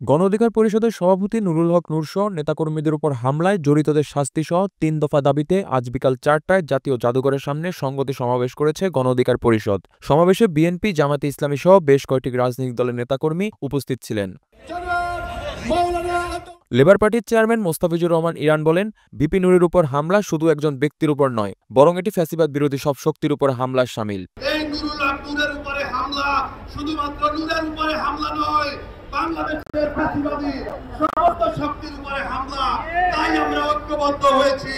গণ অধিকার পরিষদের সভাপতি নুরুল হক নূরসহ নেতাকর্মীদের উপর হামলায় জড়িতদের শাস্তিসহ ৩ দফা দাবিতে আজ বিকাল ৪টায় জাতীয় জাদুঘরের সামনে সংগতি সমাবেশ করেছে গণ অধিকার পরিষদ। সমাবেশে বিএনপি, জামায়াতে ইসলামী সহ বেশ কয়েকটি রাজনৈতিক দলের নেতাকর্মী উপস্থিত ছিলেন। লেবার পার্টির চেয়ারম্যান মোস্তাফিজুর রহমান ইরান বলেন, ভিপি নুরের উপর হামলা শুধু একজন ব্যক্তির উপর নয়, বরং এটি ফ্যাসিবাদ বিরোধী সব শক্তির উপর হামলার শামিল। এই নুরের উপরে হামলা শুধুমাত্র নুরের উপরে হামলা নয়, বাংলাদেশের ফ্যাসিবাদী সমস্ত শক্তির উপরে হামলা। তাই আমরা ঐক্যবদ্ধ হয়েছি।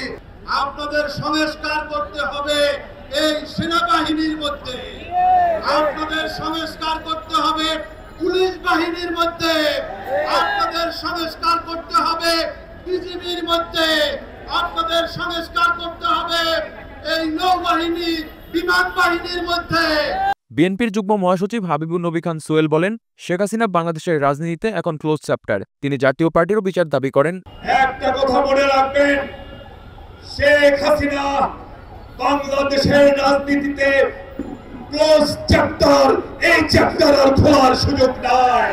আপনাদের সংস্কার করতে হবে এই সেনাবাহিনীর মধ্যে, আপনাদের সংস্কার করতে হবে পুলিশ বাহিনীর মধ্যে, আপনাদের সংস্কার করতে হবে বিজিবির মধ্যে, আপনাদের সংস্কার করতে হবে এই নৌবাহিনী, বিমান বাহিনীর মধ্যে। বিএনপির যুগ্ম মহাসচিব হাবিবুন নবী খান সোহেল বলেন, শেখ হাসিনা বাংলাদেশের রাজনীতিতে এখন ক্লোজ চ্যাপ্টার। তিনি জাতীয় পার্টিরও বিচার দাবি করেন। একটা কথা মনে রাখবেন, শেখ হাসিনা বাংলাদেশের রাজনীতিতে ক্লোজ চ্যাপ্টার, এই চ্যাপ্টার আর খোলার সুযোগ নাই।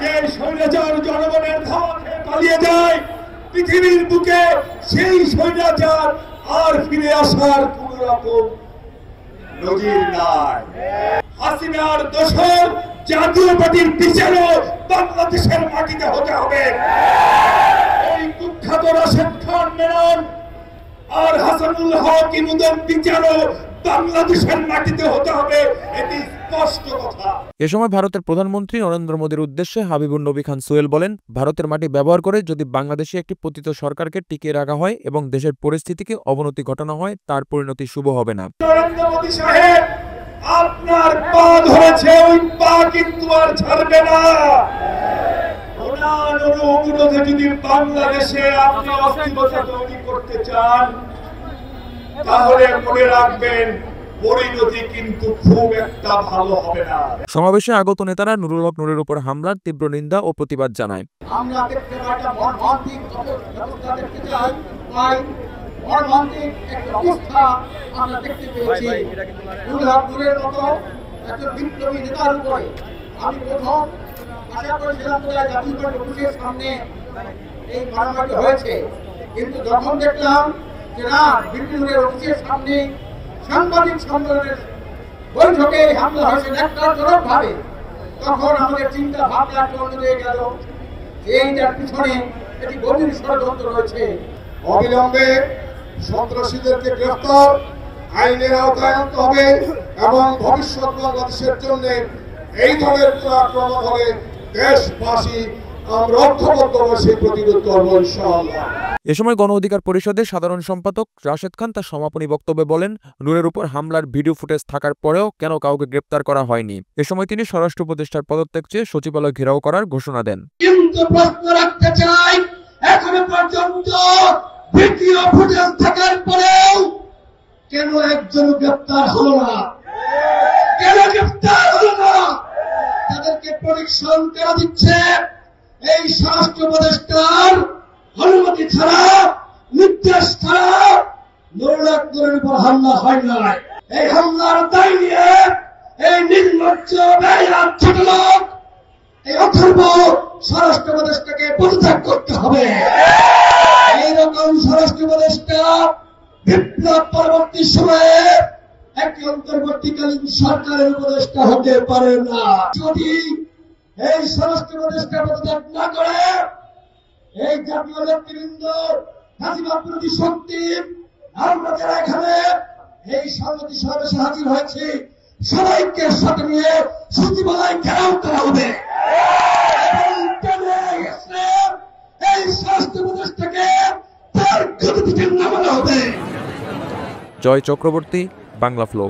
যে স্বৈরাচার জনগণের ধাওয়া খেয়ে পালিয়ে যায় পৃথিবীর বুকে, সেই স্বৈরাচার আর ফিরে আসার কোন রকম নজির নাই। হাসিনার দোষর জাতীয় পার্টির বিচারও বাংলাদেশের মাটিতে হতে হবে। এই কুখ্যাত রাশেদ খান মেনন আর হাসানুল হক ইমুদের বিচারও বাংলাদেশের মাটিতে হতে হবে, এটি স্পষ্ট কথা। এ সময় ভারতের প্রধানমন্ত্রী নরেন্দ্র মোদীর উদ্দেশ্যে হাবিবুন নবী খান সোহেল বলেন, ভারতের মাটি ব্যবহার করে যদি বাংলাদেশে একটি পতিত সরকারকে টিকিয়ে রাখা হয় এবং দেশের পরিস্থিতিকে অবনতি ঘটানো হয়, তার পরিণতি শুভ হবে না। নরেন্দ্র মোদী সাহেব, আপনার পা ধরেছে, ওই পা কিন্তু আর ছাড়বে না। ওনার অনুরোধে যদি বাংলাদেশে আপনি অস্থিরতা তৈরি করতে চান, তাহলে মনে রাখবেন পরিণতি কিন্তু খুব একটা ভালো হবে না। সমাবেশে আগত নেতারা নুরুল হক নূরের উপর হামলার তীব্র নিন্দা ও প্রতিবাদ জানায়। আমরা দেখতে একটা মর্মান্তিক ব্যবস্থা দেখতে চাই, তাই মর্মান্তিক একটা অবস্থা আমরা দেখতে পেয়েছি। নুরুল হক নূরের মতো একজন বিপ্লবী নেতার উপরে আমি প্রথম আশা করেছিলাম জাতীয় পার্টি অফিসের সামনে এই মারামারি হয়েছে, কিন্তু যখন দেখলাম যে না, ভিপি নুরের অফিসের সামনে সাংবাদিক সম্মেলনের বৈঠকে হামলা হয়েছে ন্যাক্কারজনক ভাবে, তখন আমাদের চিন্তা ভাবনা চলে হয়ে গেল যে এইটার পিছনে একটি গভীর ষড়যন্ত্র রয়েছে। অবিলম্বে সন্ত্রাসীদেরকে গ্রেফতার, আইনের আওতায় আনতে হবে এবং ভবিষ্যৎ বাংলাদেশের জন্য এই ধরনের কোন আক্রমণ হলে দেশবাসী আমরা ঐক্যবদ্ধভাবে সেই প্রতিরোধ করব ইনশাআল্লাহ। এ সময় গণ অধিকার পরিষদের সাধারণ সম্পাদক রাশেদ খান তার সমাপনী বক্তব্যে বলেন, নূরের উপর হামলার ভিডিও ফুটেজ থাকার পরেও কেন কাউকে গ্রেপ্তার করা হয়নি। এ সময় তিনি স্বরাষ্ট্র উপদেষ্টার পদত্যাগ চেয়ে সচিবালয় ঘেরাও করার ঘোষণা দেন। কিন্তু প্রশ্ন রাখতে চাই, এখনো পর্যন্ত ভিডিও ফুটেজ থাকার পরেও কেন একজন গ্রেপ্তার হলো না? কেন গ্রেপ্তার হলো না? তাদেরকে প্রোটেকশন কেন দিচ্ছে? এই স্বরাষ্ট্র উপদেষ্টার অনুমতি ছাড়া, নির্দেশ ছাড়া নুরুল হক নূরের উপর হামলা হয় নাই। এই হামলার দায় নিয়ে এই নির্লজ্জ বেয়াদব ছোট লোক, এই অথর্ব স্বরাষ্ট্র উপদেষ্টাকে পদত্যাগ করতে হবে। এইরকম স্বরাষ্ট্র উপদেষ্টা বিপ্লব পরবর্তী সময়ে একটি অন্তর্বর্তীকালীন সরকারের উপদেষ্টা হতে পারে না। যদি এই স্বরাষ্ট্র উপদেষ্টা পদত্যাগ না করে, এই জাতীয় নেতৃবৃন্দ, ফ্যাসিবাদ বিরোধী শক্তি, আমরা যারা এখানে এই সংগতি সমাবেশে হাজির হয়েছি, সবাইকে সাথে নিয়ে সচিবালয় ঘেরাও করা হবে এবং এই স্বরাষ্ট্র উপদেষ্টাকে তার গতিতে নামানো হবে। জয় চক্রবর্তী, বাংলা ফ্লো।